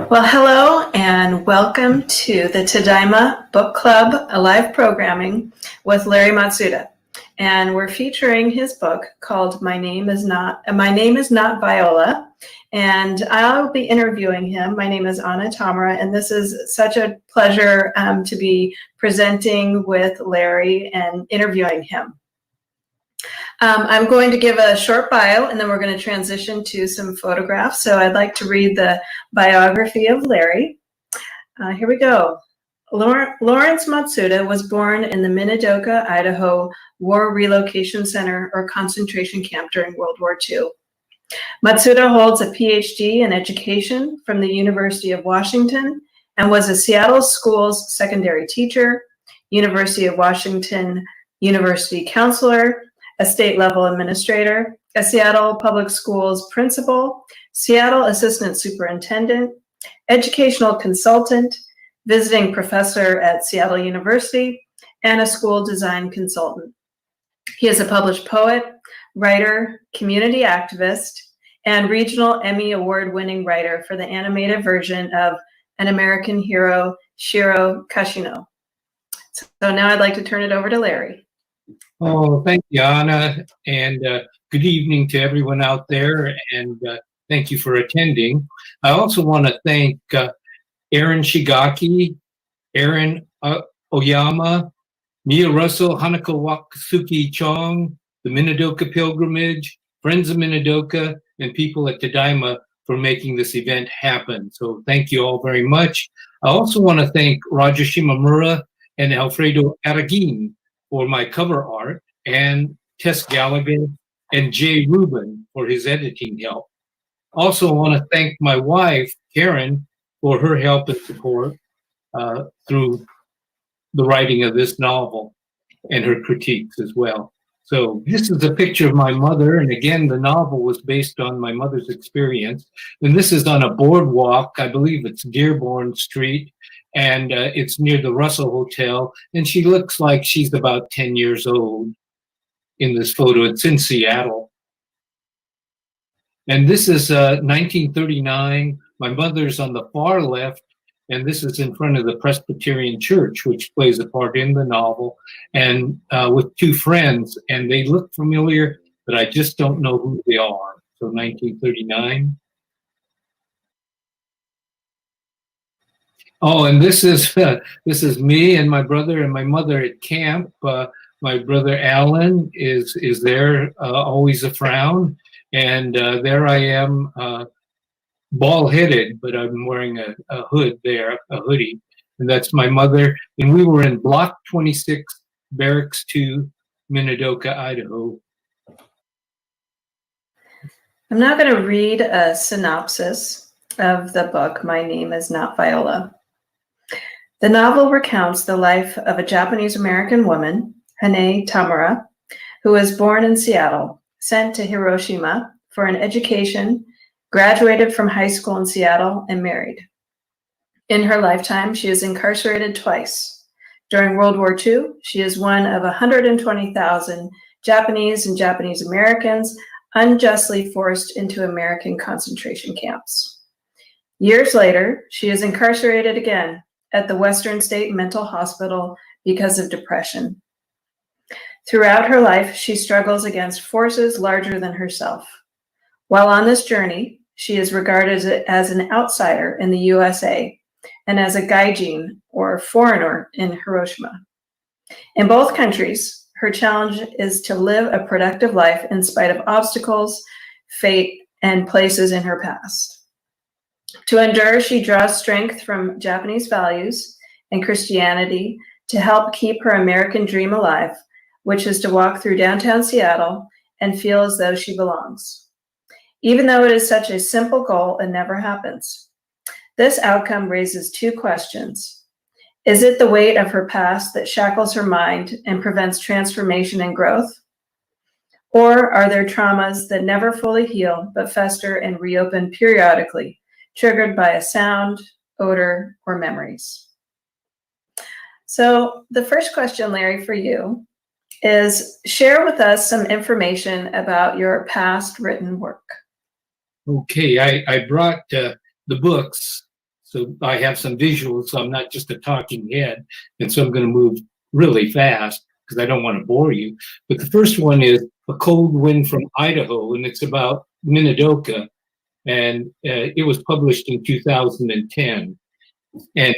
Well, hello and welcome to the Tadaima Book Club live programming with Larry Matsuda. And we're featuring his book called My Name is Not Viola. And I'll be interviewing him. My name is Anna Tamara, and this is such a pleasure to be presenting with Larry and interviewing him. I'm going to give a short bio, and then we're going to transition to some photographs. So I'd like to read the biography of Larry. Here we go. Lawrence Matsuda was born in the Minidoka, Idaho War Relocation Center or concentration camp during World War II. Matsuda holds a Ph.D. in education from the University of Washington and was a Seattle Schools secondary teacher, University of Washington University counselor, a state-level administrator, a Seattle Public Schools principal, Seattle Assistant Superintendent, educational consultant, visiting professor at Seattle University, and a school design consultant. He is a published poet, writer, community activist, and regional Emmy award-winning writer for the animated version of An American Hero, Shiro Kashino. So now I'd like to turn it over to Larry. Oh, thank you, Anna, and good evening to everyone out there, and thank you for attending. I also want to thank Aaron Shigaki, Aaron Oyama, Mia Russell, Hanako Wakasuki Chong, the Minidoka Pilgrimage, Friends of Minidoka, and people at Tadaima for making this event happen. So thank you all very much. I also want to thank Roger Shimamura and Alfredo Aragin for my cover art, and Tess Gallagher and Jay Rubin for his editing help. Also, I want to thank my wife, Karen, for her help and support through the writing of this novel and her critiques as well. So this is a picture of my mother, and again, the novel was based on my mother's experience. And this is on a boardwalk, I believe it's Dearborn Street, and it's near the Russell Hotel, and she looks like she's about 10 years old in this photo. It's in Seattle. And this is 1939. My mother's on the far left, and this is in front of the Presbyterian Church, which plays a part in the novel, and with two friends, and they look familiar, but I just don't know who they are. So 1939. Oh, and this is me and my brother and my mother at camp. My brother Alan is there, always a frown, and there I am, bald-headed, but I'm wearing a hood there, a hoodie, and that's my mother. And we were in Block 26, Barracks 2, Minidoka, Idaho. I'm now going to read a synopsis of the book, My Name is Not Viola. The novel recounts the life of a Japanese-American woman, Hane Tamura, who was born in Seattle, sent to Hiroshima for an education, graduated from high school in Seattle, and married. In her lifetime, she is incarcerated twice. During World War II, she is one of 120,000 Japanese and Japanese Americans unjustly forced into American concentration camps. Years later, she is incarcerated again at the Western State Mental Hospital because of depression. Throughout her life, she struggles against forces larger than herself. While on this journey, she is regarded as an outsider in the USA and as a gaijin, or foreigner, in Hiroshima. In both countries, her challenge is to live a productive life in spite of obstacles, fate, and places in her past. To endure, she draws strength from Japanese values and Christianity to help keep her American dream alive, which is to walk through downtown Seattle and feel as though she belongs. Even though it is such a simple goal, it never happens. This outcome raises two questions. Is it the weight of her past that shackles her mind and prevents transformation and growth? Or are there traumas that never fully heal but fester and reopen periodically, triggered by a sound, odor, or memories? So the first question, Larry, for you is share with us some information about your past written work. Okay, I brought the books, so I have some visuals, so I'm not just a talking head, and so I'm going to move really fast because I don't want to bore you. But the first one is A Cold Wind from Idaho, and it's about Minidoka, and it was published in 2010, and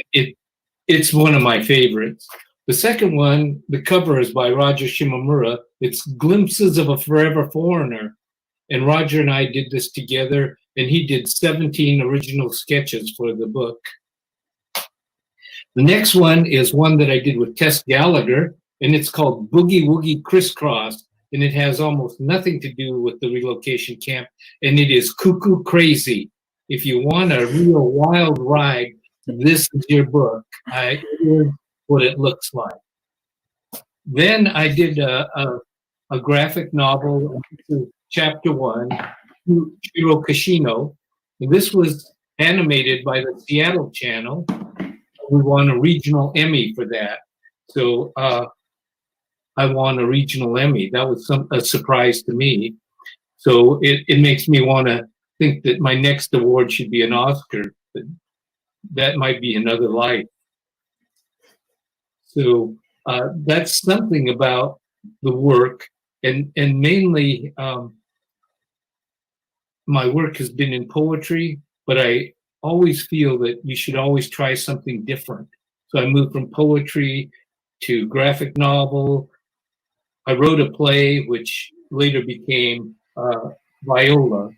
it's one of my favorites. The second one, the cover is by Roger Shimomura. It's Glimpses of a Forever Foreigner. And Roger and I did this together, and he did 17 original sketches for the book. The next one is one that I did with Tess Gallagher, and it's called Boogie Woogie Crisscross, and it has almost nothing to do with the relocation camp, and it is cuckoo crazy. If you want a real wild ride, this is your book. It is what it looks like. Then I did a graphic novel, Chapter 1, Shiro Kashino. And this was animated by the Seattle channel. We won a regional Emmy for that. So I won a regional Emmy. That was a surprise to me. So it makes me want to think that my next award should be an Oscar. But that might be another life. So that's something about the work. And mainly, my work has been in poetry, but I always feel that you should always try something different. So I moved from poetry to graphic novel. I wrote a play, which later became Viola.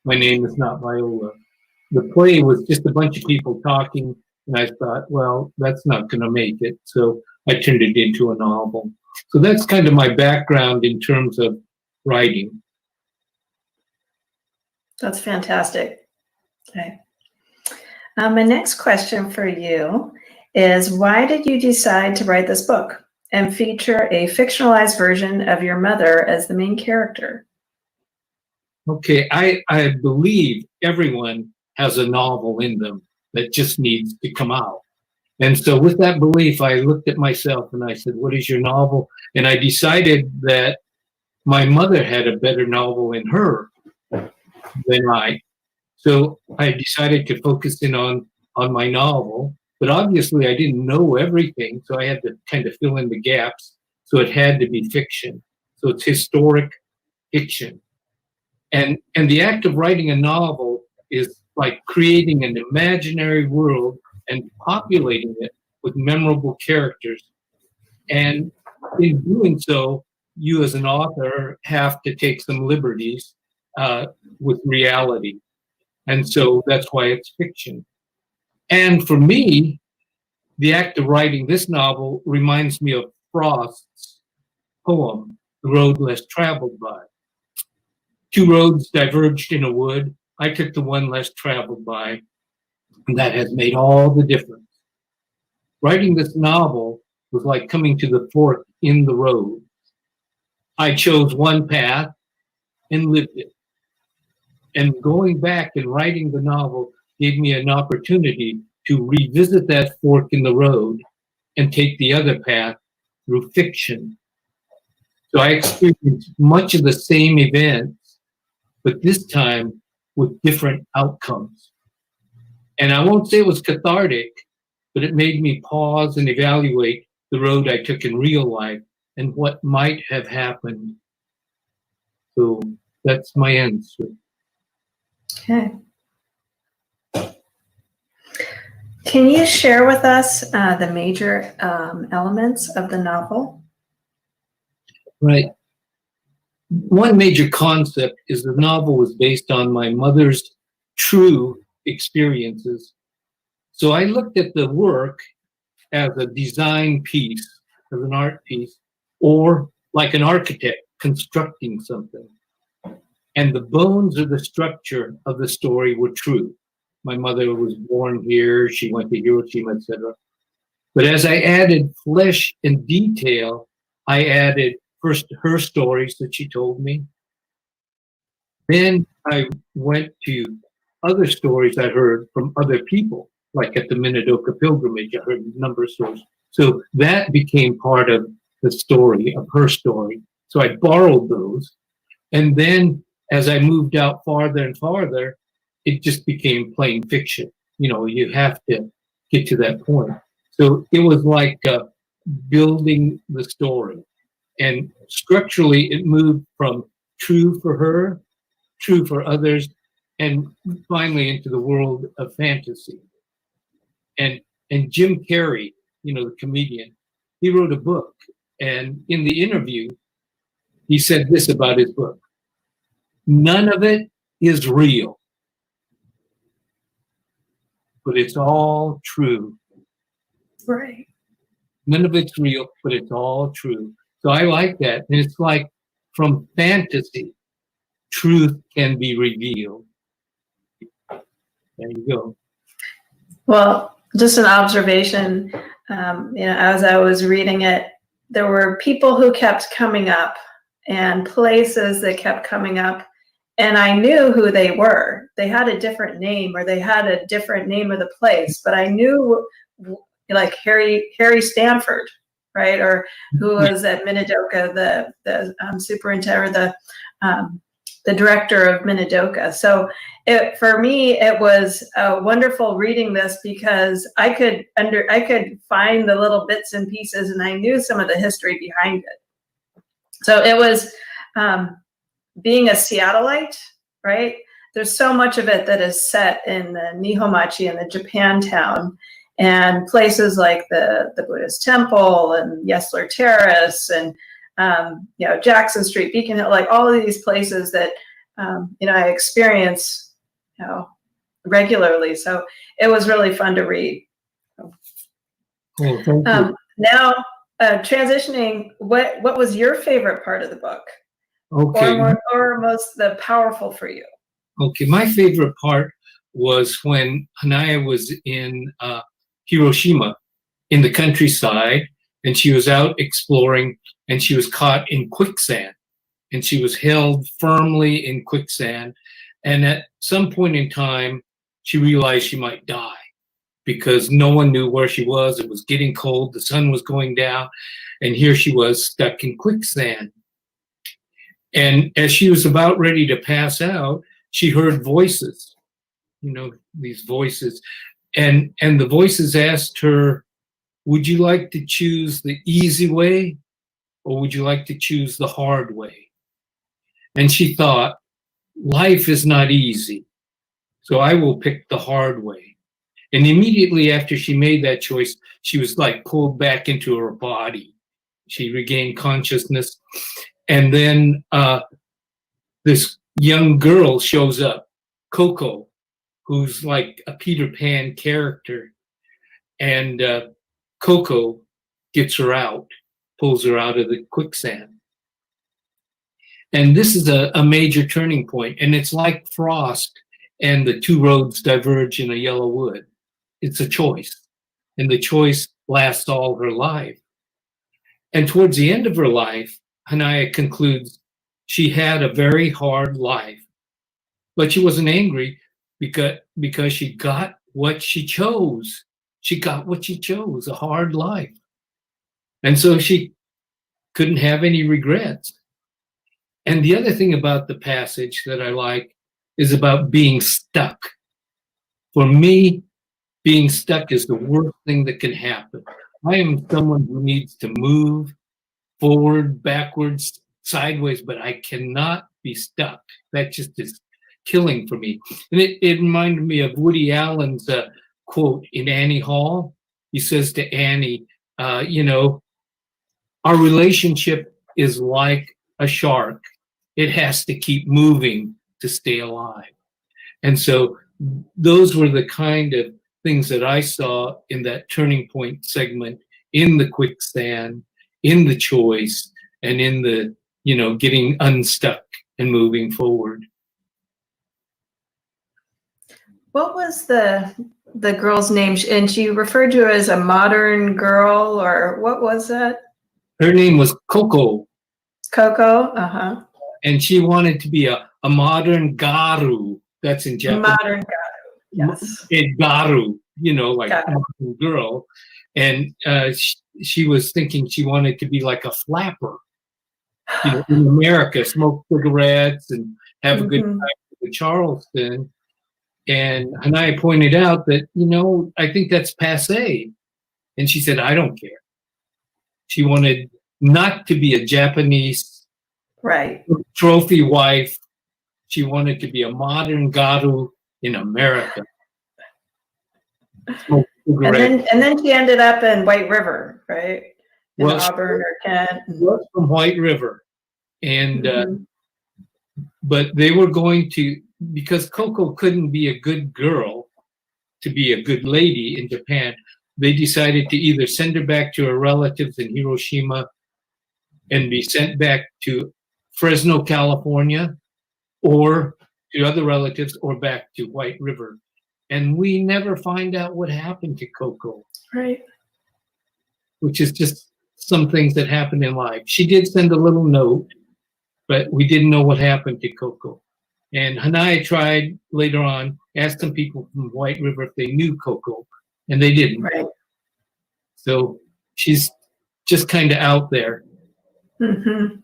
My Name is Not Viola. The play was just a bunch of people talking, and I thought, well, that's not going to make it. So I turned it into a novel. So that's kind of my background in terms of writing. That's fantastic. Okay. My next question for you is, why did you decide to write this book and feature a fictionalized version of your mother as the main character? Okay, I believe everyone has a novel in them that just needs to come out. And so with that belief, I looked at myself and I said, what is your novel? And I decided that my mother had a better novel in her than I. So I decided to focus in on my novel, but obviously I didn't know everything, so I had to kind of fill in the gaps. So it had to be fiction. So it's historic fiction. And the act of writing a novel is like creating an imaginary world and populating it with memorable characters. And in doing so, you as an author have to take some liberties with reality. And so that's why it's fiction. And for me, the act of writing this novel reminds me of Frost's poem, The Road Less Traveled By. Two roads diverged in a wood. I took the one less traveled by, and that has made all the difference. Writing this novel was like coming to the fork in the road. I chose one path and lived it. And going back and writing the novel gave me an opportunity to revisit that fork in the road and take the other path through fiction. So I experienced much of the same events, but this time with different outcomes. And I won't say it was cathartic, but it made me pause and evaluate the road I took in real life and what might have happened. So that's my answer. Okay. Can you share with us the major elements of the novel? Right. One major concept is the novel was based on my mother's true experiences. So I looked at the work as a design piece, as an art piece, or like an architect constructing something. And the bones of the structure of the story were true. My mother was born here, she went to Hiroshima, etc. But as I added flesh and detail, I added first her stories that she told me. Then I went to other stories I heard from other people, like at the Minidoka pilgrimage, I heard a number of stories. So that became part of the story, of her story. So I borrowed those. And then as I moved out farther and farther, it just became plain fiction. You know, you have to get to that point. So it was like building the story. And structurally, it moved from true for her, true for others, and finally into the world of fantasy. And Jim Carrey, you know, the comedian, he wrote a book. And in the interview, he said this about his book: none of it is real, but it's all true. Right. None of it's real, but it's all true. So I like that. And it's like from fantasy, truth can be revealed. There you go. Well, just an observation, as I was reading it, there were people who kept coming up and places that kept coming up, and I knew who they were. They had a different name, or they had a different name of the place, but I knew, like Harry Stanford, right? Or who was at Minidoka, the superintendent, or the director of Minidoka. So for me, it was wonderful reading this, because I could find the little bits and pieces, and I knew some of the history behind it. So it was being a Seattleite, right? There's so much of it that is set in the Nihonmachi and the Japantown, and places like the Buddhist temple and Yesler Terrace and Jackson Street, Beacon Hill, like all of these places that I experience regularly. So it was really fun to read. Oh, thank you. Now, transitioning, what was your favorite part of the book? Okay. Or most the powerful for you? Okay, my favorite part was when Hanaya was in Hiroshima, in the countryside, and she was out exploring, and she was caught in quicksand, and she was held firmly in quicksand. And at some point in time, she realized she might die because no one knew where she was. It was getting cold, the sun was going down, and here she was stuck in quicksand. And as she was about ready to pass out, she heard voices, these voices. And the voices asked her, would you like to choose the easy way, or would you like to choose the hard way? And she thought, life is not easy, so I will pick the hard way. And immediately after she made that choice, she was like pulled back into her body. She regained consciousness. And then this young girl shows up, Coco, who's like a Peter Pan character. And Coco gets her out. pulls her out of the quicksand. And this is a major turning point, and it's like Frost and the two roads diverge in a yellow wood. It's a choice, and the choice lasts all her life. And towards the end of her life, Hanaya concludes she had a very hard life, but she wasn't angry because she got what she chose. She got what she chose, a hard life. And so she couldn't have any regrets. And the other thing about the passage that I like is about being stuck. For me, being stuck is the worst thing that can happen. I am someone who needs to move forward, backwards, sideways, but I cannot be stuck. That just is killing for me. And it reminded me of Woody Allen's quote in Annie Hall. He says to Annie, our relationship is like a shark. It has to keep moving to stay alive. And so those were the kind of things that I saw in that turning point segment, in the quicksand, in the choice, and in the, getting unstuck and moving forward. What was the girl's name? And she referred to her as a modern girl, or what was that? Her name was Coco. Coco? Uh-huh. And she wanted to be a modern garu. That's in Japanese. Modern garu, yes. A garu, like a modern girl. And she was thinking she wanted to be like a flapper. In America, smoke cigarettes and have a good time with Charleston. And Hanaya pointed out that, I think that's passé. And she said, I don't care. She wanted not to be a Japanese trophy wife. She wanted to be a modern garu in America. And then she ended up in White River, right? In Auburn or Kent. She was from White River. And but they were going to, because Coco couldn't be a good girl to be a good lady in Japan, they decided to either send her back to her relatives in Hiroshima and be sent back to Fresno, California, or to other relatives, or back to White River. And we never find out what happened to Coco. Right. Which is just some things that happen in life. She did send a little note, but we didn't know what happened to Coco. And Hanaya tried later on, asked some people from White River if they knew Coco, and they didn't. Right. So she's just kind of out there. Mm-hmm.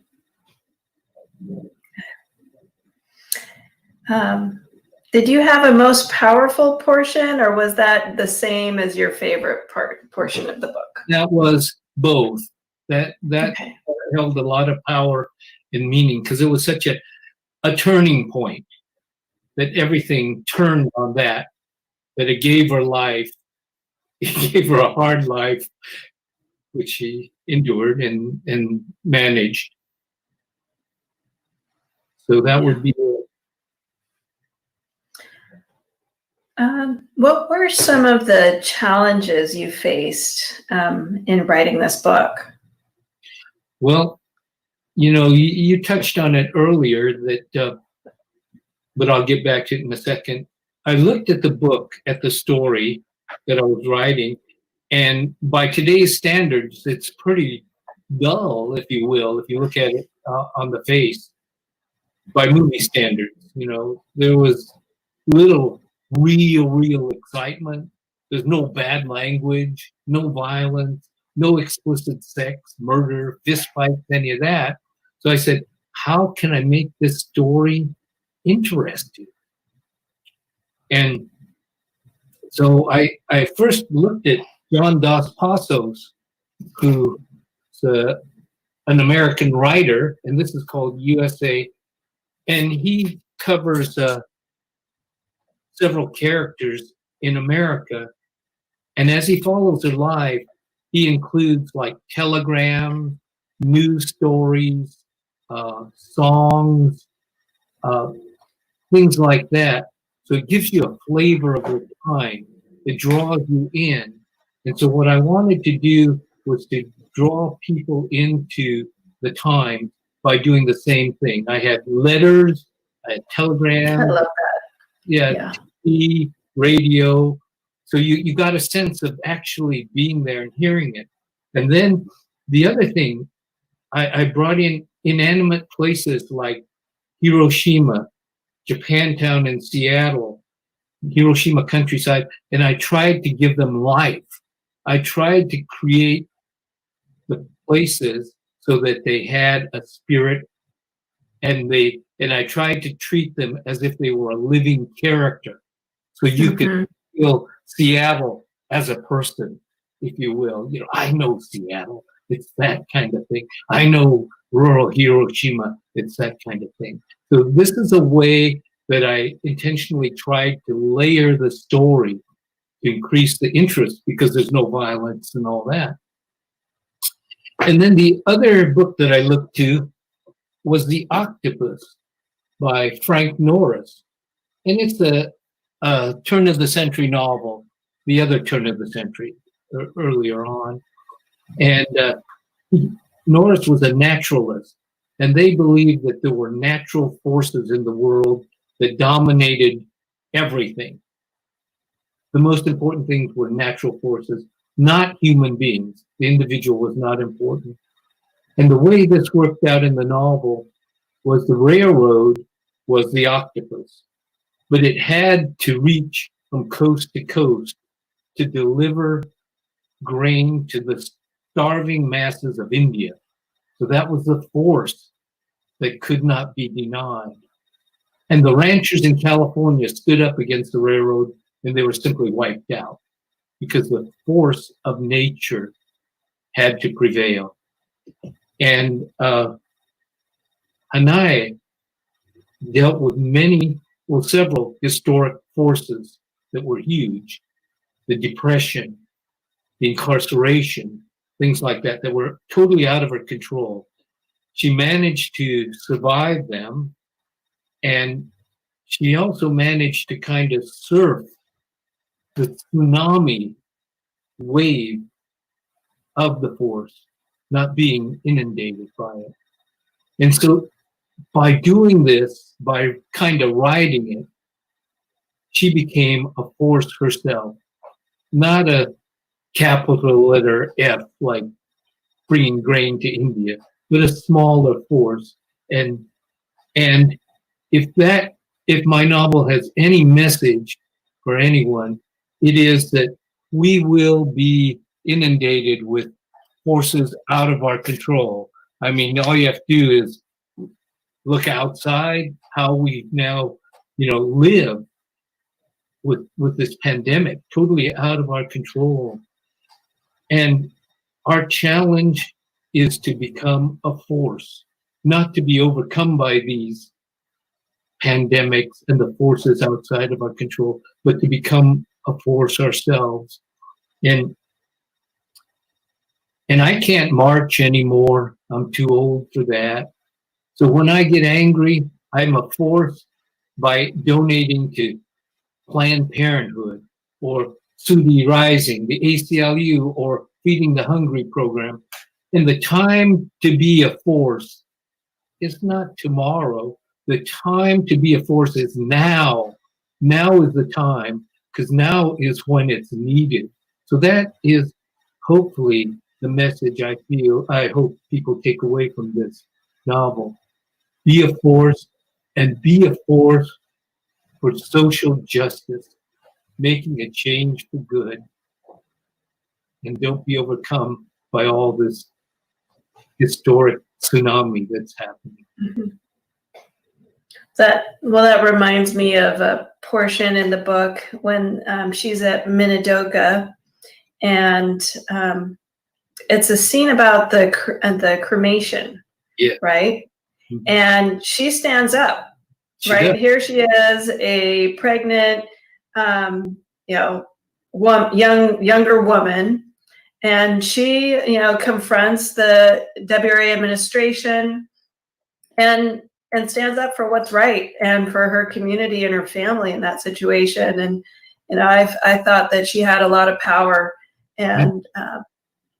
Did you have a most powerful portion, or was that the same as your favorite portion of the book? That was both. That held a lot of power and meaning, because it was such a turning point that everything turned on that it gave her life. It gave her a hard life, which she endured and managed. So that would be it. What were some of the challenges you faced in writing this book? Well, you touched on it earlier, that, but I'll get back to it in a second. I looked at the book, at the story that I was writing, and by today's standards, it's pretty dull, if you will, if you look at it on the face. By movie standards, there was little real excitement. There's no bad language, no violence, no explicit sex, murder, fist fights, any of that. So I said, how can I make this story interesting? And so I first looked at John Dos Passos, who's an American writer, and this is called USA, and he covers several characters in America. And as he follows their life, he includes like telegrams, news stories, songs, things like that. So it gives you a flavor of the time. It draws you in. And so what I wanted to do was to draw people into the Times by doing the same thing. I had letters, I had I telegrams, love yeah, that. TV, radio. So you got a sense of actually being there and hearing it. And then the other thing, I brought in inanimate places like Hiroshima, Japantown in Seattle, Hiroshima countryside, and I tried to give them life. I tried to create the places so that they had a spirit, and I tried to treat them as if they were a living character. So you could feel Seattle as a person, if you will. You know, I know Seattle. It's that kind of thing. I know rural Hiroshima. It's that kind of thing. So this is a way that I intentionally tried to layer the story to increase the interest because there's no violence and all that. And then the other book that I looked to was The Octopus by Frank Norris. And it's a turn of the century novel, the other turn of the century, earlier on. And Norris was a naturalist, and they believed that there were natural forces in the world that dominated everything. The most important things were natural forces, not human beings. The individual was not important. And the way this worked out in the novel was the railroad was the octopus, but it had to reach from coast to coast to deliver grain to the starving masses of India. So that was the force that could not be denied. And the ranchers in California stood up against the railroad, and they were simply wiped out because the force of nature had to prevail. And Hanai dealt with several historic forces that were huge. The Depression, the incarceration, things like that, that were totally out of her control. She managed to survive them, and she also managed to kind of surf the tsunami wave of the force, not being inundated by it. And so by doing this, by kind of riding it, she became a force herself, not a capital letter F, like bringing grain to India, but a smaller force. And if my novel has any message for anyone, it is that we will be inundated with forces out of our control. I mean, all you have to do is look outside how we now, live with this pandemic, totally out of our control. And our challenge is to become a force, not to be overcome by these pandemics and the forces outside of our control, but to become a force ourselves. And I can't march anymore. I'm too old for that. So when I get angry, I'm a force by donating to Planned Parenthood or Sudi Rising, the ACLU, or Feeding the Hungry program. And the time to be a force is not tomorrow. The time to be a force is now. Now is the time, because now is when it's needed. So that is hopefully the message I hope people take away from this novel. Be a force, and be a force for social justice, making a change for good. And don't be overcome by all this historic tsunami that's happening. Mm-hmm. That reminds me of a portion in the book when she's at Minidoka, and it's a scene about the cremation, right? Mm-hmm. And she stands up, right? Does. Here she is, a pregnant, younger woman, and she, confronts the WWII administration and stands up for what's right and for her community and her family in that situation. And I thought that she had a lot of power and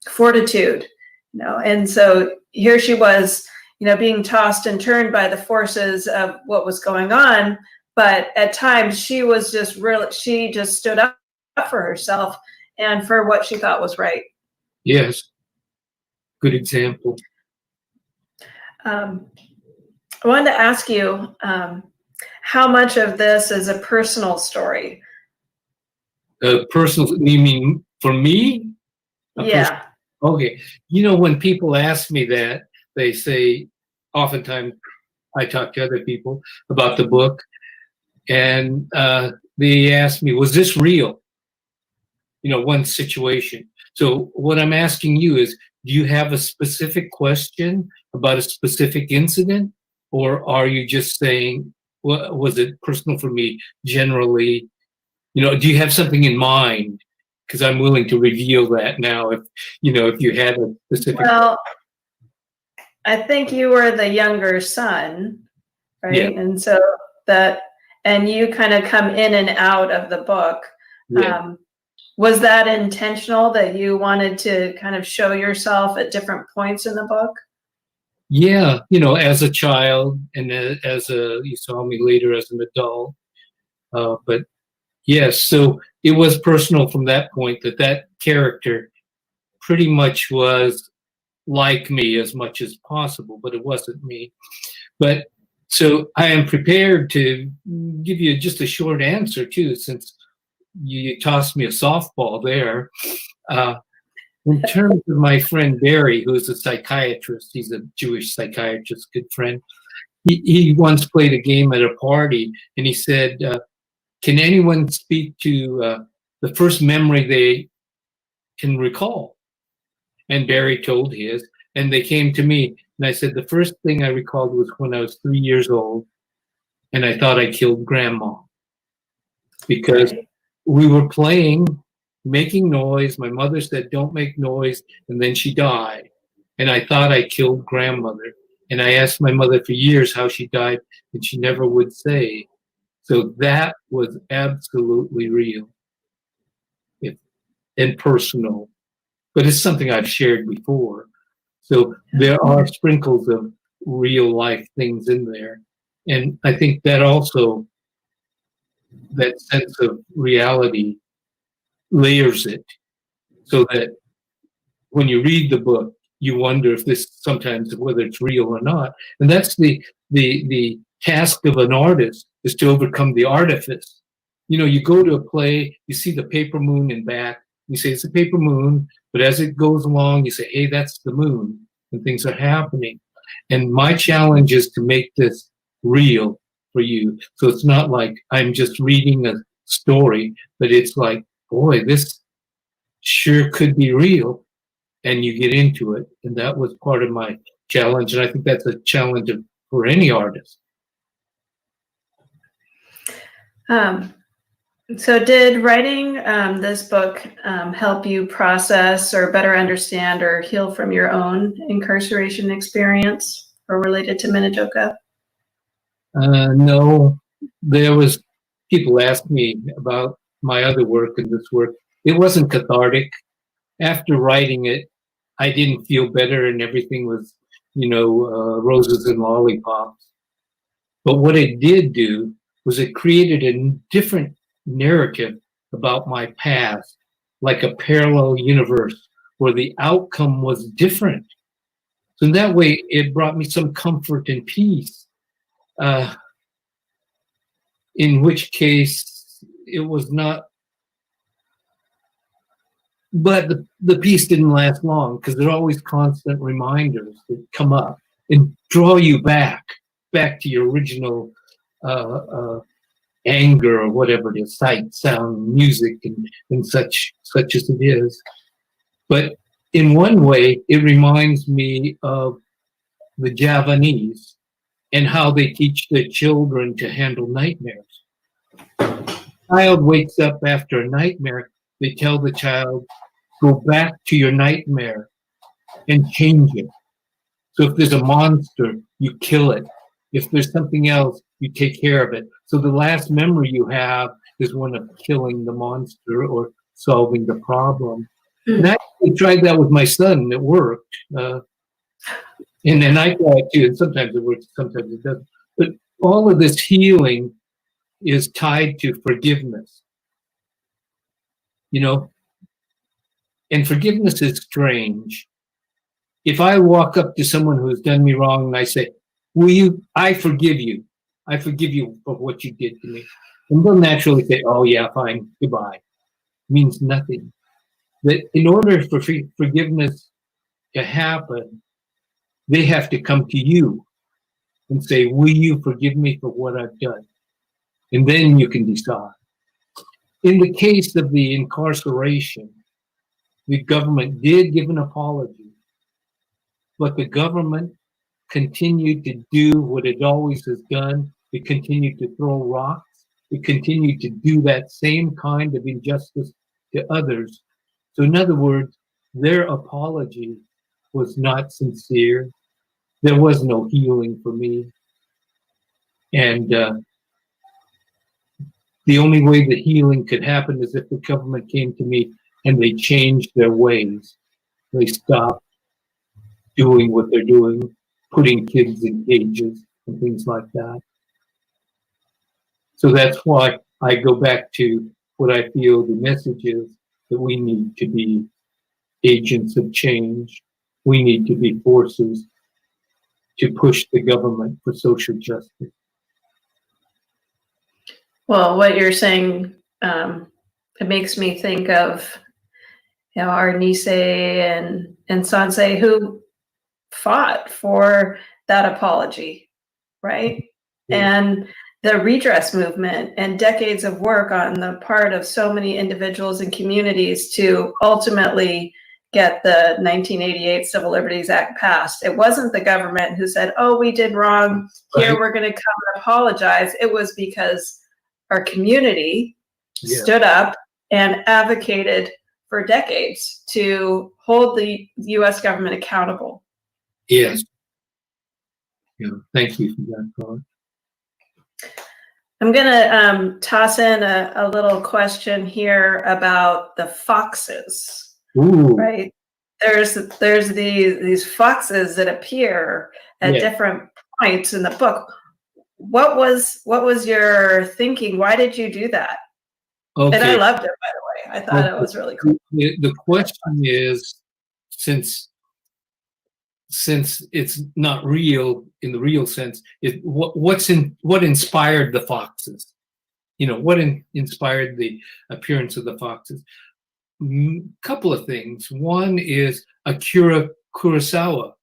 fortitude, No, and so here she was, being tossed and turned by the forces of what was going on. But at times she just stood up for herself and for what she thought was right. Yes. Good example. I wanted to ask you, how much of this is a personal story? Personal, you mean for me? Yeah. Okay. When people ask me that, they say, oftentimes I talk to other people about the book, and they ask me, was this real? One situation. So what I'm asking you is, do you have a specific question about a specific incident? Or are you just saying, was it personal for me generally? Do you have something in mind? Because I'm willing to reveal that now if you had a specific. Well, I think you were the younger son, right? Yeah. And so and you kind of come in and out of the book. Yeah. Was that intentional, that you wanted to kind of show yourself at different points in the book? Yeah, as a child, and you saw me later as an adult. But yes, so it was personal from that point, that character pretty much was like me as much as possible, but it wasn't me. But so I am prepared to give you just a short answer too, since you tossed me a softball there. In terms of my friend Barry, who's a psychiatrist, he's a Jewish psychiatrist, good friend. He once played a game at a party, and he said, can anyone speak to the first memory they can recall? And Barry told his, and they came to me, and I said, the first thing I recalled was when I was 3 years old, and I thought I killed grandma. Because we were playing, making noise. My mother said, don't make noise, and then she died. And I thought I killed grandmother. And I asked my mother for years how she died, and she never would say. So that was absolutely real and personal. But it's something I've shared before. So there are sprinkles of real life things in there. And I think that also, that sense of reality layers it, so that when you read the book, you wonder if this sometimes whether it's real or not. And that's the task of an artist, is to overcome the artifice. You go to a play, you see the paper moon in back, you say it's a paper moon, but as it goes along, you say, hey, that's the moon, and things are happening. And my challenge is to make this real for you. So it's not like I'm just reading a story, but it's like, boy, this sure could be real. And you get into it. And that was part of my challenge. And I think that's a challenge for any artist. So did writing this book help you process or better understand or heal from your own incarceration experience or related to Minidoka? No, there was, people asked me about my other work and this work. It wasn't cathartic. After writing it, I didn't feel better and everything was, roses and lollipops. But what it did do was it created a different narrative about my past, like a parallel universe where the outcome was different. So in that way, it brought me some comfort and peace. In which case, it was not. But the peace didn't last long, because there are always constant reminders that come up and draw you back to your original anger or whatever it is, sight, sound, music, and such as it is. But in one way, it reminds me of the Javanese and how they teach their children to handle nightmares. Child wakes up after a nightmare, they tell the child, go back to your nightmare and change it. So if there's a monster, you kill it. If there's something else, you take care of it. So the last memory you have is one of killing the monster or solving the problem. And I actually tried that with my son, and it worked. And then I try it too, and sometimes it works, sometimes it doesn't. But all of this healing is tied to forgiveness, you know? And forgiveness is strange. If I walk up to someone who's done me wrong and I say, I forgive you. I forgive you for what you did to me. And they'll naturally say, oh yeah, fine, goodbye. It means nothing. That in order for forgiveness to happen, they have to come to you and say, will you forgive me for what I've done? And then you can decide. In the case of the incarceration, the government did give an apology, but the government continued to do what it always has done. It continued to throw rocks. It continued to do that same kind of injustice to others. So in other words, their apology was not sincere. There was no healing for me. And the only way the healing could happen is if the government came to me and they changed their ways. They stopped doing what they're doing, putting kids in cages and things like that. So that's why I go back to what I feel the message is, that we need to be agents of change. We need to be forces to push the government for social justice. Well, what you're saying, it makes me think of, our Nisei and Sansei who fought for that apology, right? Yeah. And the redress movement and decades of work on the part of so many individuals and communities to ultimately get the 1988 Civil Liberties Act passed. It wasn't the government who said, oh, we did wrong, here Right. we're going to come and apologize. It was because our community stood up and advocated for decades to hold the US government accountable. Yes. Yeah. Thank you for that, Paul. I'm going to toss in a little question here about the foxes. Ooh. Right? There's these foxes that appear at different points in the book. What was your thinking? Why did you do that? Okay. And I loved it, by the way. I thought it was really cool. The question is, since it's not real in the real sense, what inspired the foxes? What inspired the appearance of the foxes? Couple of things. One is Akira Kurosawa.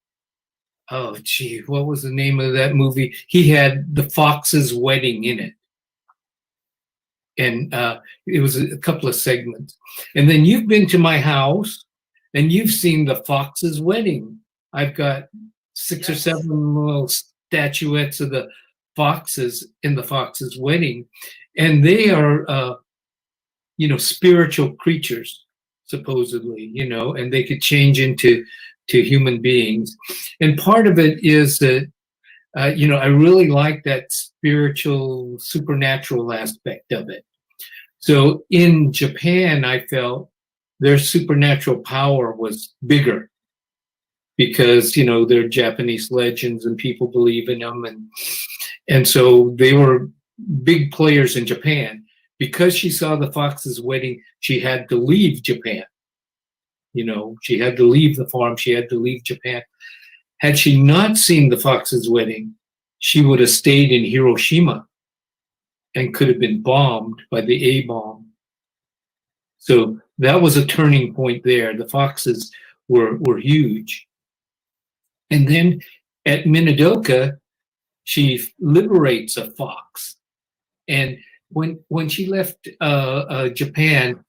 Oh, gee, what was the name of that movie? He had the Fox's Wedding in it. And it was a couple of segments. And then you've been to my house and you've seen the Fox's Wedding. I've got 6 or 7 little statuettes of the foxes in the Fox's Wedding. And they are, spiritual creatures, supposedly, and they could change into human beings. And part of it is that, I really like that spiritual, supernatural aspect of it. So in Japan, I felt their supernatural power was bigger because, they're Japanese legends and people believe in them. And so they were big players in Japan. Because she saw the Fox's Wedding, she had to leave Japan. She had to leave the farm. She had to leave Japan. Had she not seen the Fox's Wedding, she would have stayed in Hiroshima and could have been bombed by the A-bomb. So that was a turning point there. The foxes were huge. And then at Minidoka, she liberates a fox. And when she left Japan,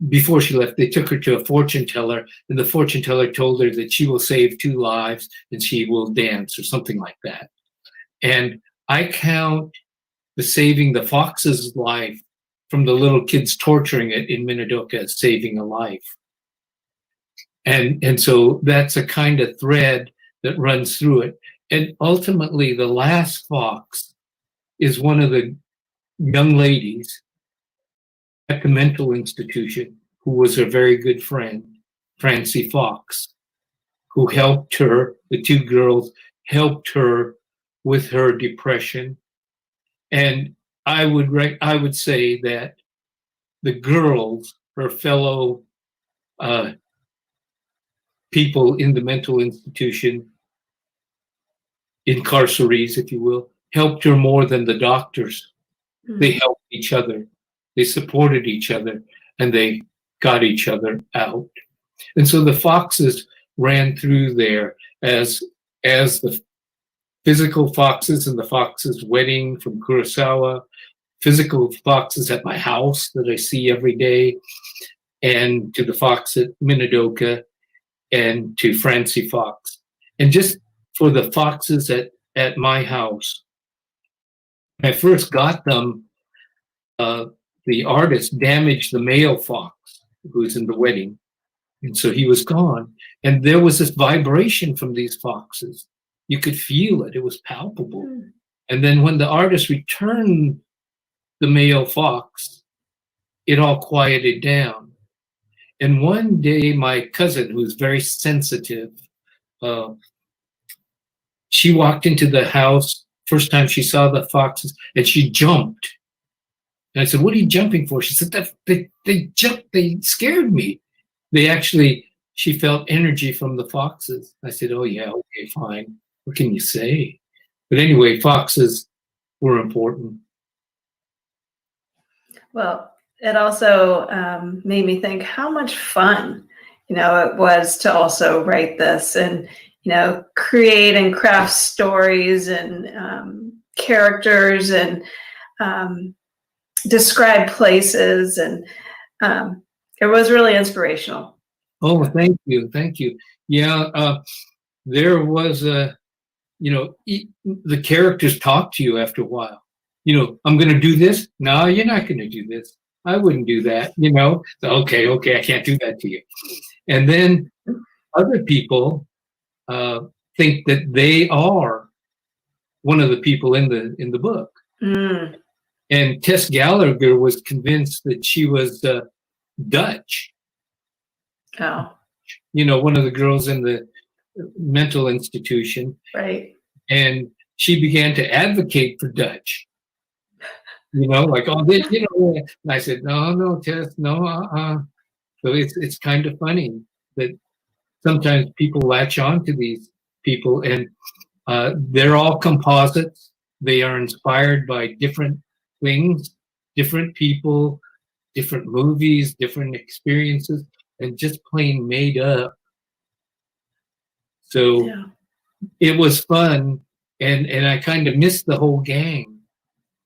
before she left, they took her to a fortune teller, and the fortune teller told her that she will save 2 lives and she will dance or something like that. And I count the saving the fox's life from the little kids torturing it in Minidoka as saving a life. And so that's a kind of thread that runs through it. And ultimately, the last fox is one of the young ladies at the mental institution who was her very good friend. Francie Fox, who helped her, the two girls helped her with her depression. And I would say that the girls, her fellow people in the mental institution, incarcerees, if you will, helped her more than the doctors. They helped each other, they supported each other, and they got each other out. And so the Foxes ran through there as the physical Foxes in the Foxes' wedding from Kurosawa, physical Foxes at my house that I see every day, and to the Fox at Minidoka, and to Francie Fox. And just for the Foxes at my house, when I first got them, the artist damaged the male Fox who was in the wedding. And so he was gone. And there was this vibration from these Foxes. You could feel it. It was palpable. And then when the artist returned the male Fox, it all quieted down. And one day, my cousin, who's very sensitive, she walked into the house, first time she saw the Foxes, and she jumped. And I said, "What are you jumping for?" She said, they jumped, they scared me. She felt energy from the Foxes. I said, "Oh yeah, okay, fine. What can you say?" But anyway, Foxes were important. Well, it also made me think how much fun, it was to also write this and, create and craft stories and characters and describe places. And it was really inspirational. Oh, thank you. Thank you. Yeah, there was the characters talk to you after a while. I'm going to do this. No, you're not going to do this. I wouldn't do that. So, okay, I can't do that to you. And then other people think that they are one of the people in the book. And Tess Gallagher was convinced that she was Dutch. Oh. One of the girls in the mental institution. Right. And she began to advocate for Dutch. Like, oh, this, And I said, no, Tess, no, So it's kind of funny that sometimes people latch on to these people, and they're all composites. They are inspired by different things, different people, different movies, different experiences, and just plain made up. So yeah. It was fun, and I kind of missed the whole gang,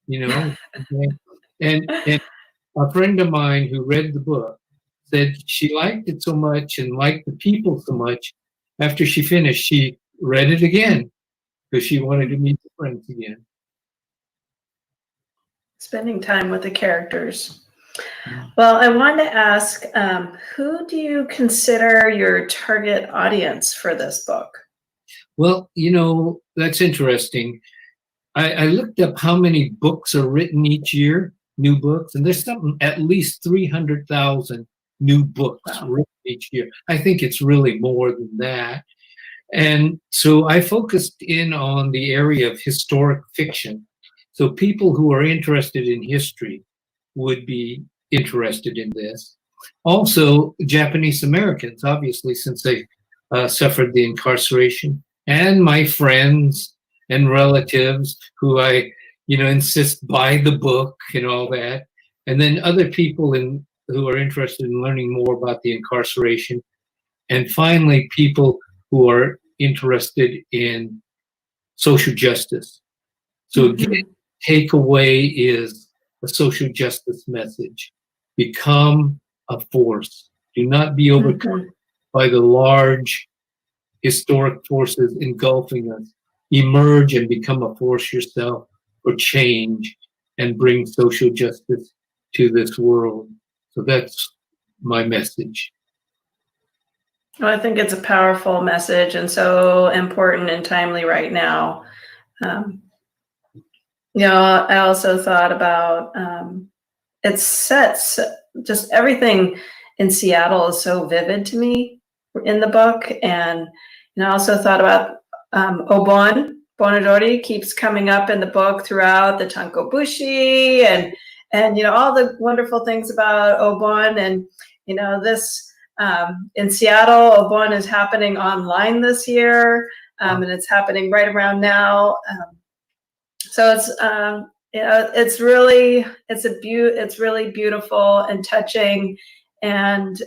and a friend of mine who read the book said she liked it so much and liked the people so much. After she finished, she read it again because she wanted to meet the friends again. Spending time with the characters. Well, I wanted to ask, who do you consider your target audience for this book? Well, that's interesting. I looked up how many books are written each year, new books, and there's something at least 300,000 new books written each year. I think it's really more than that. And so I focused in on the area of historic fiction. So people who are interested in history would be interested in this. Also, Japanese Americans, obviously, since they suffered the incarceration, and my friends and relatives who I, insist buy the book and all that. And then other people who are interested in learning more about the incarceration. And finally, people who are interested in social justice. So again, takeaway is a social justice message. Become a force. Do not be overcome by the large historic forces engulfing us. Emerge and become a force yourself for change and bring social justice to this world. So that's my message. Well, I think it's a powerful message and so important and timely right now. I also thought about it sets just everything in Seattle is so vivid to me. in the book. And I also thought about Obon. Bonadori keeps coming up in the book throughout the Tankobushi and all the wonderful things about Obon. And this in Seattle, Obon is happening online this year, and it's happening right around now. So it's really beautiful and touching, and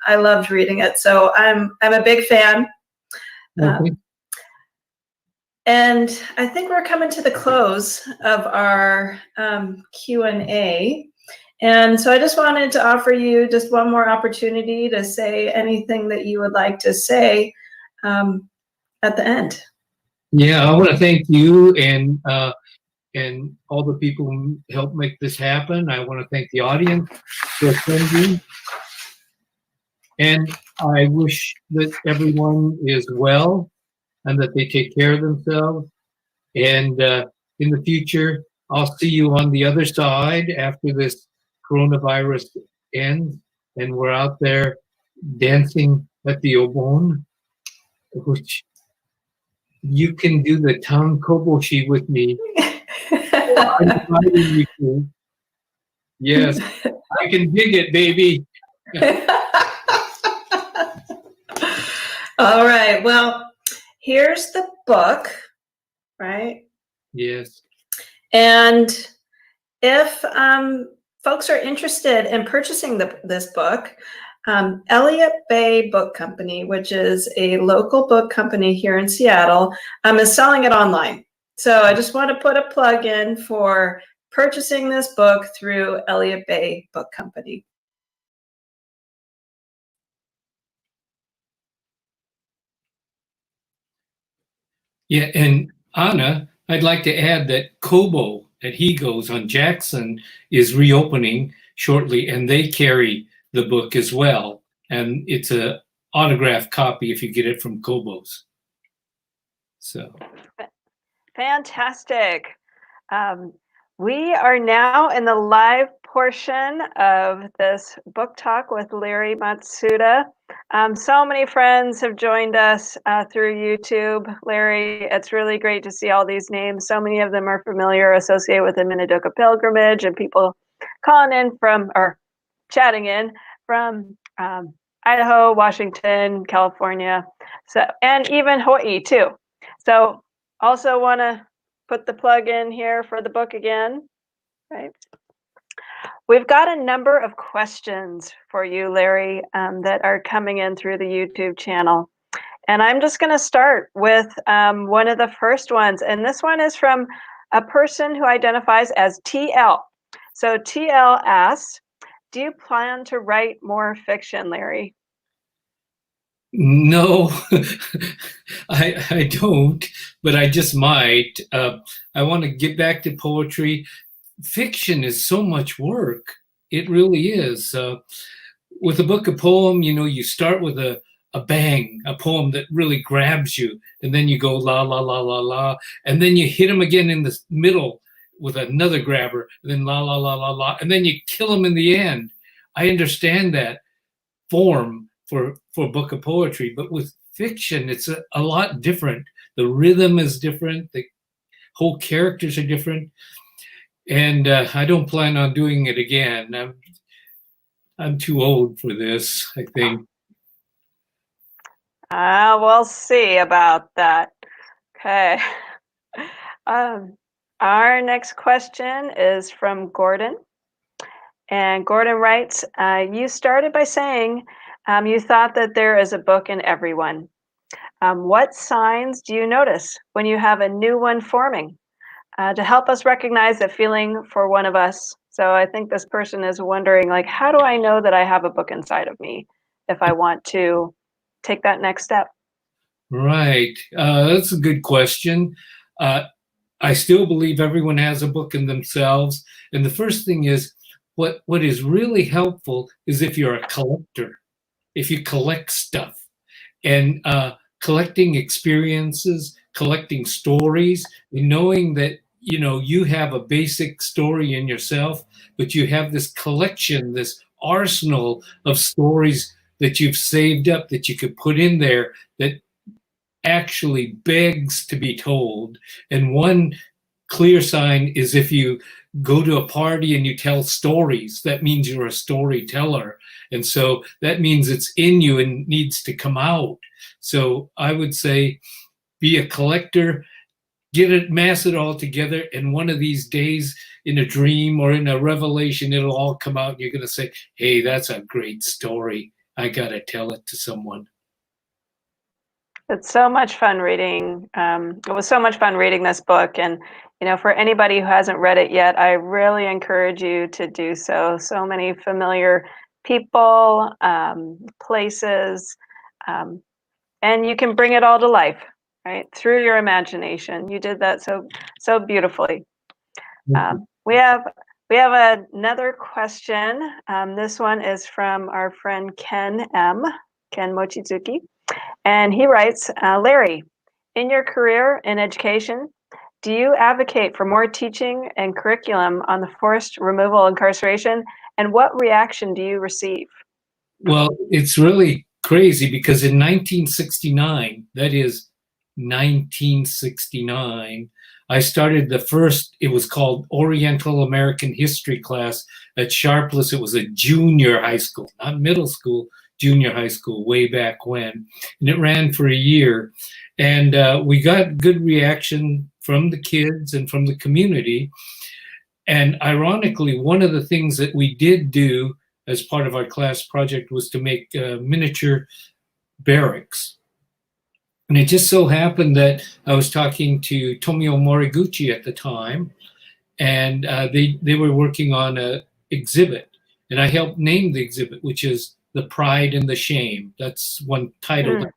I loved reading it. So I'm a big fan. Okay. And I think we're coming to the close of our Q&A. And so I just wanted to offer you just one more opportunity to say anything that you would like to say at the end. Yeah, I want to thank you and all the people who helped make this happen. I want to thank the audience for attending. And I wish that everyone is well and that they take care of themselves. And in the future, I'll see you on the other side after this coronavirus ends and we're out there dancing at the Obon, which you can do the Tankobushi with me. I'm inviting you to. Yes, I can dig it, baby. All right. Well, here's the book, right? Yes. And if folks are interested in purchasing this book, Elliott Bay Book Company, which is a local book company here in Seattle, is selling it online. So I just want to put a plug in for purchasing this book through Elliott Bay Book Company. Yeah, and Anna, I'd like to add that Kobo at Higo's on Jackson is reopening shortly, and they carry the book as well. And it's a autographed copy if you get it from Kobo's. So fantastic. We are now in the live portion of this book talk with Larry Matsuda. So many friends have joined us through YouTube. Larry, it's really great to see all these names. So many of them are familiar, associated with the Minidoka pilgrimage, and people calling in from, or chatting in from Idaho, Washington, California, and even Hawaii too. So also want to put the plug in here for the book again, right? We've got a number of questions for you, Larry, that are coming in through the YouTube channel. And I'm just going to start with one of the first ones. And this one is from a person who identifies as TL. So TL asks, do you plan to write more fiction, Larry? no, I don't, but I just might. I want to get back to poetry. Fiction is so much work. It really is. With a book of poem, you start with a bang, a poem that really grabs you, and then you go la, la, la, la, la, and then you hit them again in the middle with another grabber, and then la, la, la, la, la, and then you kill them in the end. I understand that form for a book of poetry, but with fiction, it's a lot different. The rhythm is different. The whole characters are different. And I don't plan on doing it again. I'm too old for this, I think. We'll see about that. Okay. Our next question is from Gordon. And Gordon writes, you started by saying you thought that there is a book in everyone. What signs do you notice when you have a new one forming? To help us recognize the feeling for one of us. So I think this person is wondering, like, how do I know that I have a book inside of me if I want to take that next step? Right. That's a good question. I still believe everyone has a book in themselves. And the first thing is, what is really helpful is if you're a collector, if you collect stuff, and collecting experiences, collecting stories, and knowing that you have a basic story in yourself, but you have this collection, this arsenal of stories that you've saved up that you could put in there that actually begs to be told. And one clear sign is if you go to a party and you tell stories, that means you're a storyteller. And so that means it's in you and needs to come out. So I would say be a collector, get it, mass it all together, and one of these days in a dream or in a revelation, it'll all come out and you're going to say, hey, that's a great story. I got to tell it to someone. It's so much fun reading. It was so much fun reading this book. And, you know, for anybody who hasn't read it yet, I really encourage you to do so. So many familiar people, places, and you can bring it all to life, right? Through your imagination. You did that so beautifully. We have another question. This one is from our friend Ken Mochizuki. And he writes, Larry, in your career in education, do you advocate for more teaching and curriculum on the forced removal incarceration? And what reaction do you receive? Well, it's really crazy because in 1969, that is 1969, I started the first, it was called Oriental American History class at Sharpless. It was a junior high school, not middle school, junior high school, way back when. And it ran for a year. And we got good reaction from the kids and from the community. And ironically, one of the things that we did do as part of our class project was to make miniature barracks. And it just so happened that I was talking to Tomio Moriguchi at the time, and they were working on an exhibit. And I helped name the exhibit, which is The Pride and the Shame. That's one title that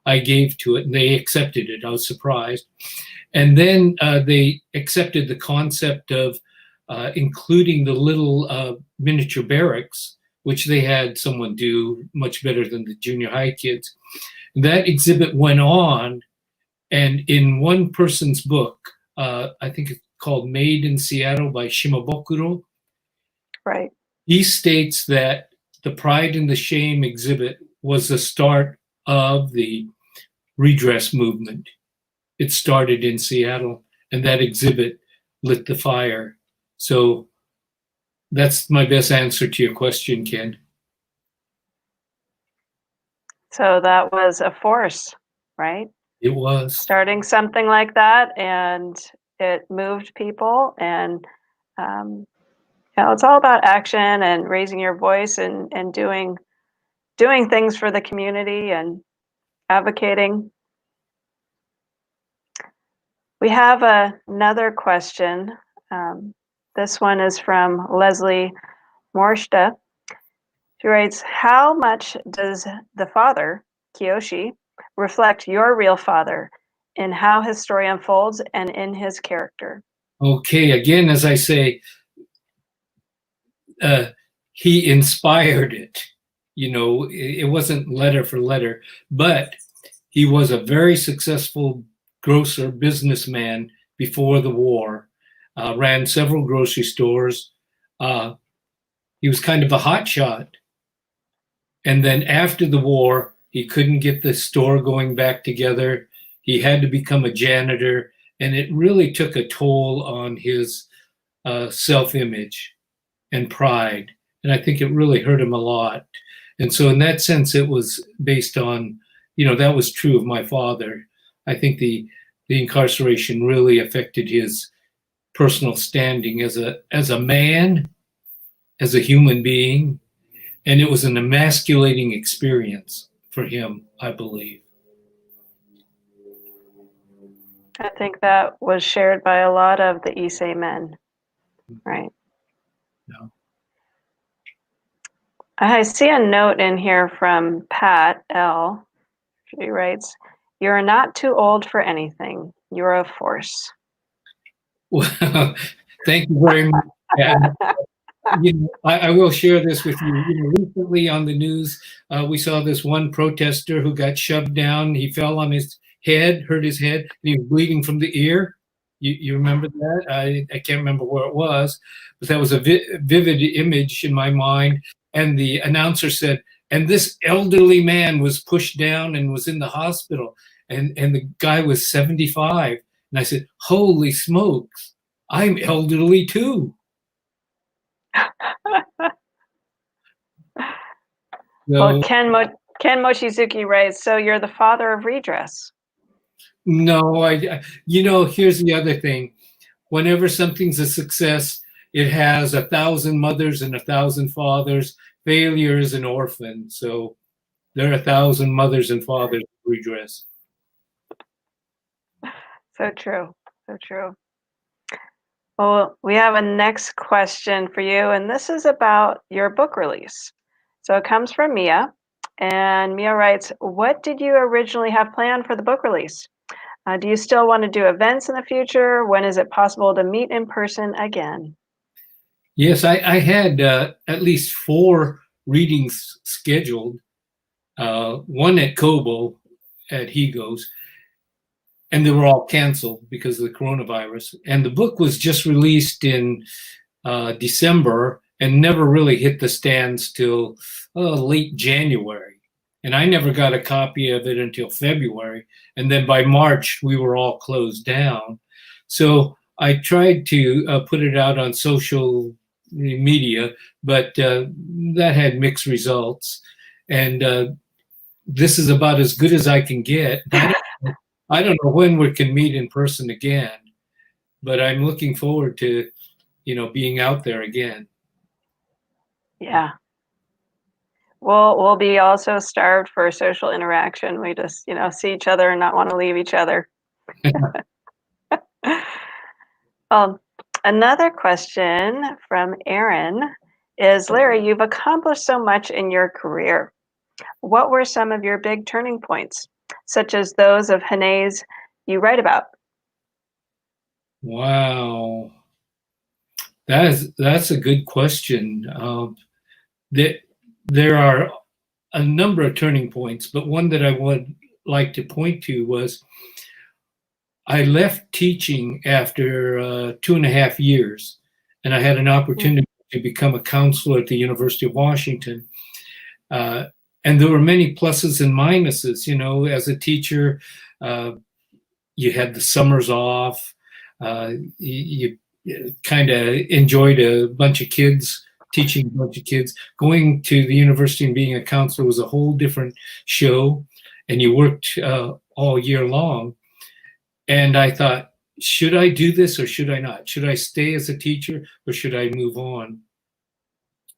I gave to it, and they accepted it. I was surprised. And then they accepted the concept of including the little miniature barracks, which they had someone do much better than the junior high kids. And that exhibit went on, and in one person's book, I think it's called Made in Seattle by Shimabukuro, right? He states that the Pride and the Shame exhibit was the start of the redress movement. It started in Seattle, and that exhibit lit the fire. So that's my best answer to your question, Ken. So that was a force, right? It was. Starting something like that, and it moved people. And you know, it's all about action and raising your voice and doing things for the community and advocating. We have another question. This one is from Leslie Morshta. She writes, how much does the father, Kiyoshi, reflect your real father in how his story unfolds and in his character? Okay, again, as I say, he inspired it. You know, it wasn't letter for letter, but he was a very successful grocer businessman before the war, ran several grocery stores. He was kind of a hotshot. And then after the war, he couldn't get the store going back together. He had to become a janitor, and it really took a toll on his self-image and pride. And I think it really hurt him a lot. And so in that sense, it was based on, you know, that was true of my father. I think the incarceration really affected his personal standing as a man, as a human being. And it was an emasculating experience for him, I believe. I think that was shared by a lot of the Issei men, right? No. I see a note in here from Pat L. She writes, you're not too old for anything. You're a force. Well, thank you very much. You know, I will share this with you. You know, recently on the news, we saw this one protester who got shoved down. He fell on his head, hurt his head, and he was bleeding from the ear. You remember that? I can't remember where it was, but that was a vivid image in my mind. And the announcer said, And this elderly man was pushed down and was in the hospital. And the guy was 75. And I said, holy smokes, I'm elderly too. Well, So, Ken Mochizuki writes, so you're the father of redress. no, here's the other thing. Whenever something's a success, it has 1,000 mothers and 1,000 fathers. Failure is an orphan. So there are 1,000 mothers and fathers to redress. So true. So true. Well, we have a next question for you, and this is about your book release. So it comes from Mia, and Mia writes, what did you originally have planned for the book release? Do you still want to do events in the future? When is it possible to meet in person again? Yes, I had at least 4 readings scheduled, one at Kobo at Higo's, and they were all canceled because of the coronavirus. And the book was just released in December and never really hit the stands till late January. And I never got a copy of it until February. And then by March, we were all closed down. So I tried to put it out on social media, but that had mixed results. And this is about as good as I can get. I don't know when we can meet in person again, but I'm looking forward to, being out there again. Yeah. We'll be also starved for social interaction. We just, see each other and not want to leave each other. Another question from Aaron is, Larry, you've accomplished so much in your career. What were some of your big turning points, such as those of Hane's you write about? Wow. That's a good question. There are a number of turning points, but one that I would like to point to was I left teaching after 2.5 years, and I had an opportunity to become a counselor at the University of Washington. And there were many pluses and minuses. As a teacher, you had the summers off. You kind of enjoyed a bunch of kids, teaching a bunch of kids. Going to the university and being a counselor was a whole different show, and you worked all year long. And I thought, should I do this or should I not? Should I stay as a teacher or should I move on?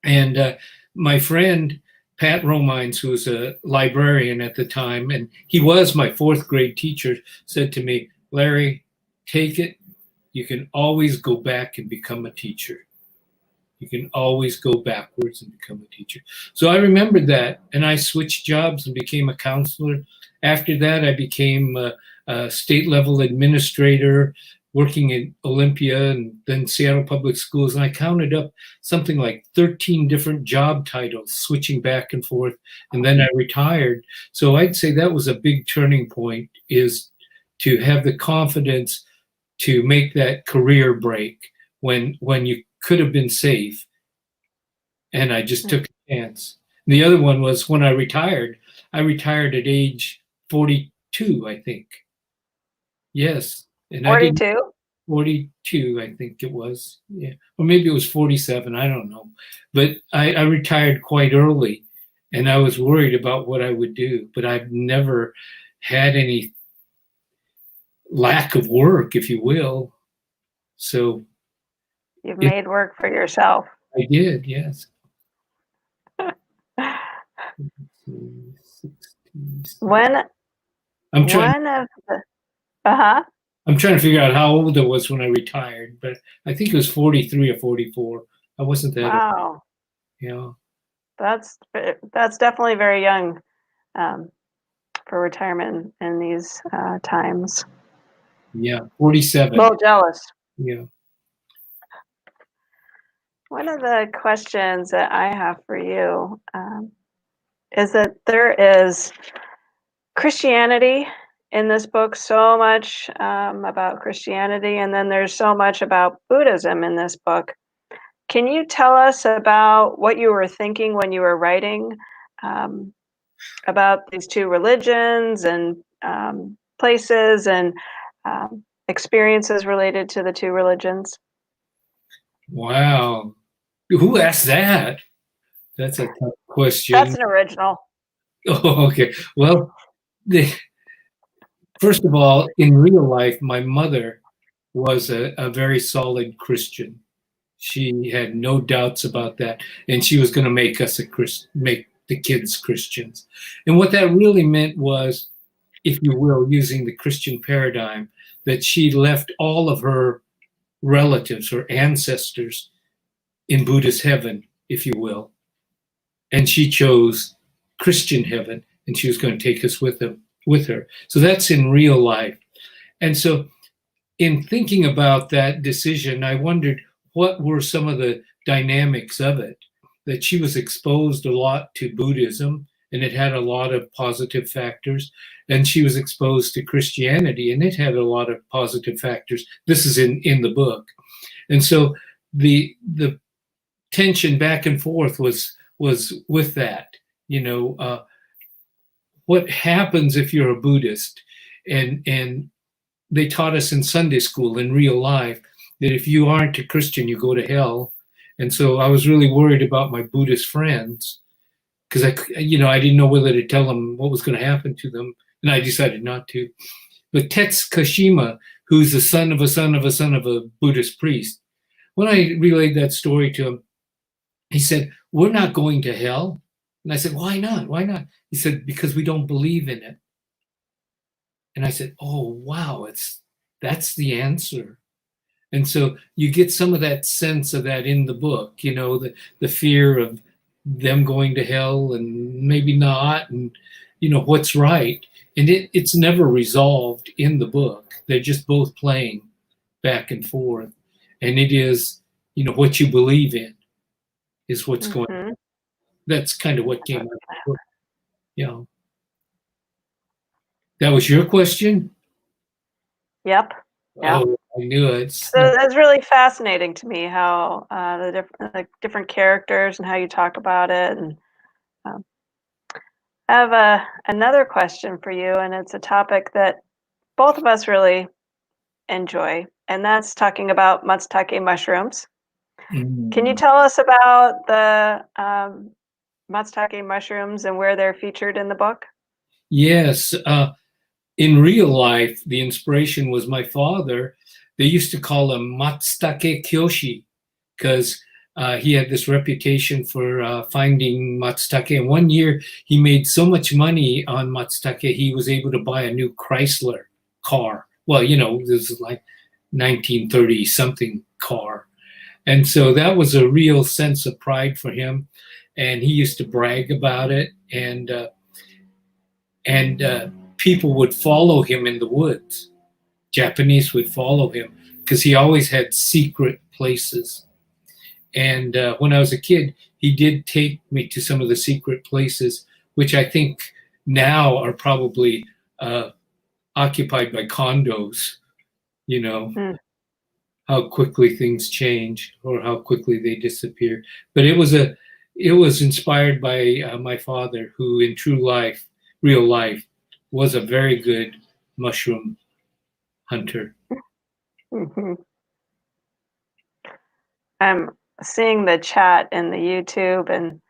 And my friend, Pat Romines, who was a librarian at the time, and he was my 4th grade teacher, said to me, Larry, take it. You can always go back and become a teacher. You can always go backwards and become a teacher. So I remembered that, and I switched jobs and became a counselor. After that, I became a state-level administrator, working in Olympia and then Seattle Public Schools. And I counted up something like 13 different job titles, switching back and forth. And then I retired. So I'd say that was a big turning point, is to have the confidence to make that career break when you could have been safe. And I just took a chance. And the other one was when I retired at age 42, I think. Yes. And 42? 42, I think it was. Yeah. Or maybe it was 47. I don't know. But I retired quite early, and I was worried about what I would do. But I've never had any lack of work, if you will. So You've made work for yourself. I did, yes. When I'm trying to figure out how old I was when I retired, but I think it was 43 or 44. I wasn't that wow. old. Yeah. That's definitely very young for retirement in these times. Yeah, 47. A little jealous. Yeah. One of the questions that I have for you is that there is Christianity in this book, so much about Christianity, and then there's so much about Buddhism in this book. Can you tell us about what you were thinking when you were writing about these two religions and places and experiences related to the two religions. Wow. Who asked that? That's a tough question. That's an original. Oh, okay. Well, first of all, in real life, my mother was a very solid Christian. She had no doubts about that, and she was going to make us make the kids Christians. And what that really meant was, if you will, using the Christian paradigm, that she left all of her relatives, her ancestors, in Buddhist heaven, if you will, and she chose Christian heaven, and she was going to take us with her. So that's in real life. And so in thinking about that decision, I wondered what were some of the dynamics of it, that she was exposed a lot to Buddhism, and it had a lot of positive factors, and she was exposed to Christianity, and it had a lot of positive factors. This is in the book. And so the tension back and forth was with that, what happens if you're a Buddhist, and they taught us in Sunday school, in real life, that if you aren't a Christian, you go to hell. And so I was really worried about my Buddhist friends, because I didn't know whether to tell them what was going to happen to them, and I decided not to. But Tetsu Kashima, who's the son of a son of a son of a Buddhist priest, when I relayed that story to him, he said, "We're not going to hell." And I said, "Why not? Why not?" He said, "Because we don't believe in it." And I said, "Oh, wow, that's the answer." And so you get some of that sense of that in the book, the fear of them going to hell and maybe not, and what's right. And it's never resolved in the book. They're just both playing back and forth. And it is, what you believe in is what's going on. That's kind of what came out of the book. Yeah. That was your question? Yep. Yeah. Oh, I knew it. So that's really fascinating to me, how the different characters and how you talk about it. And I have another question for you, and it's a topic that both of us really enjoy, and that's talking about matsutake mushrooms. Can you tell us about the matsutake mushrooms and where they're featured in the book? Yes. In real life, the inspiration was my father. They used to call him Matsutake Kyoshi, because he had this reputation for finding matsutake. And one year he made so much money on matsutake, he was able to buy a new Chrysler car. Well, this is like 1930 something car. And so that was a real sense of pride for him. And he used to brag about it. And people would follow him in the woods. Japanese would follow him because he always had secret places. And when I was a kid, he did take me to some of the secret places, which I think now are probably occupied by condos, how quickly things change or how quickly they disappear. But it was inspired by my father, who in real life, was a very good mushroom hunter. I'm seeing the chat in the YouTube, and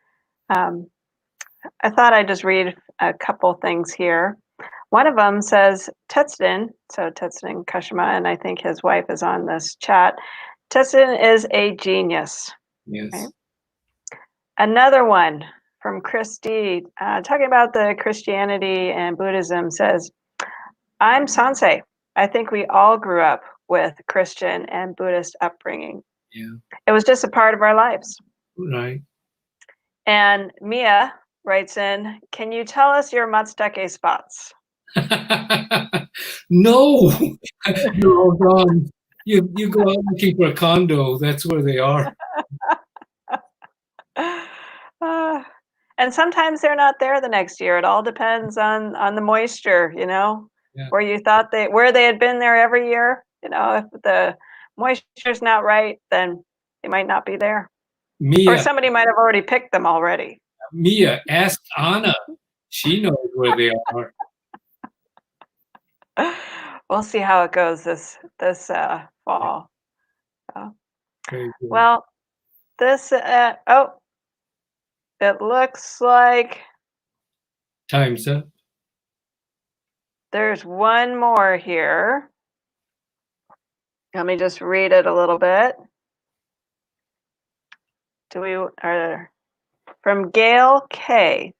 I thought I'd just read a couple things here. One of them says, Tetsuden, so Tetsuden Kashima, and I think his wife is on this chat. Tetsuden is a genius. Yes. Right? Another one from Christy, talking about the Christianity and Buddhism, says, I'm Sansei. I think we all grew up with Christian and Buddhist upbringing. Yeah. It was just a part of our lives. Right. And Mia writes in, can you tell us your matsutake spots? No, you're all gone. You go out looking for a condo. That's where they are. And sometimes they're not there the next year. It all depends on the moisture, Yeah. where you thought where they had been there every year. If the moisture's not right, then they might not be there. Mia, or somebody might have already picked them already. Mia, ask Anna. She knows where they are. We'll see how it goes this fall. Very good. Well, this it looks like Time's up. there's one more here. Let me just read it a little bit. From Gail K.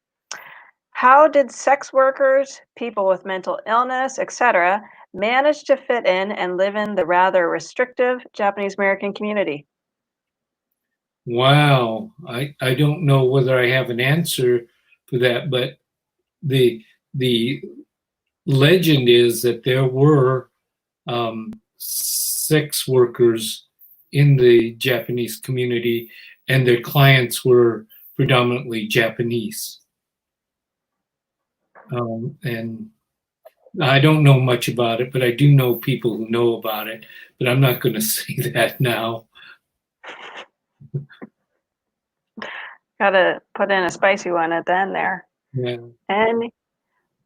How did sex workers, people with mental illness, etc., manage to fit in and live in the rather restrictive Japanese American community? Wow. I don't know whether I have an answer for that, but the legend is that there were sex workers in the Japanese community, and their clients were predominantly Japanese. And I don't know much about it, but I do know people who know about it, but I'm not going to say that now. Got to put in a spicy one at the end there. Yeah. And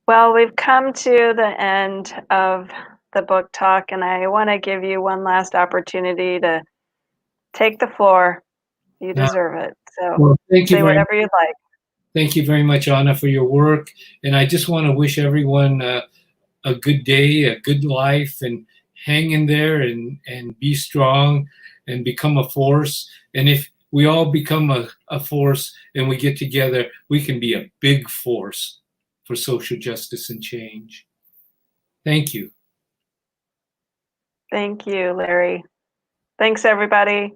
well, we've come to the end of the book talk, and I want to give you one last opportunity to take the floor. You deserve it. So Well, thank you say very whatever you'd like. Thank you very much, Anna, for your work. And I just want to wish everyone a good day, a good life, and hang in there and be strong and become a force. And if we all become a force and we get together, we can be a big force for social justice and change. Thank you. Thank you, Larry. Thanks, everybody.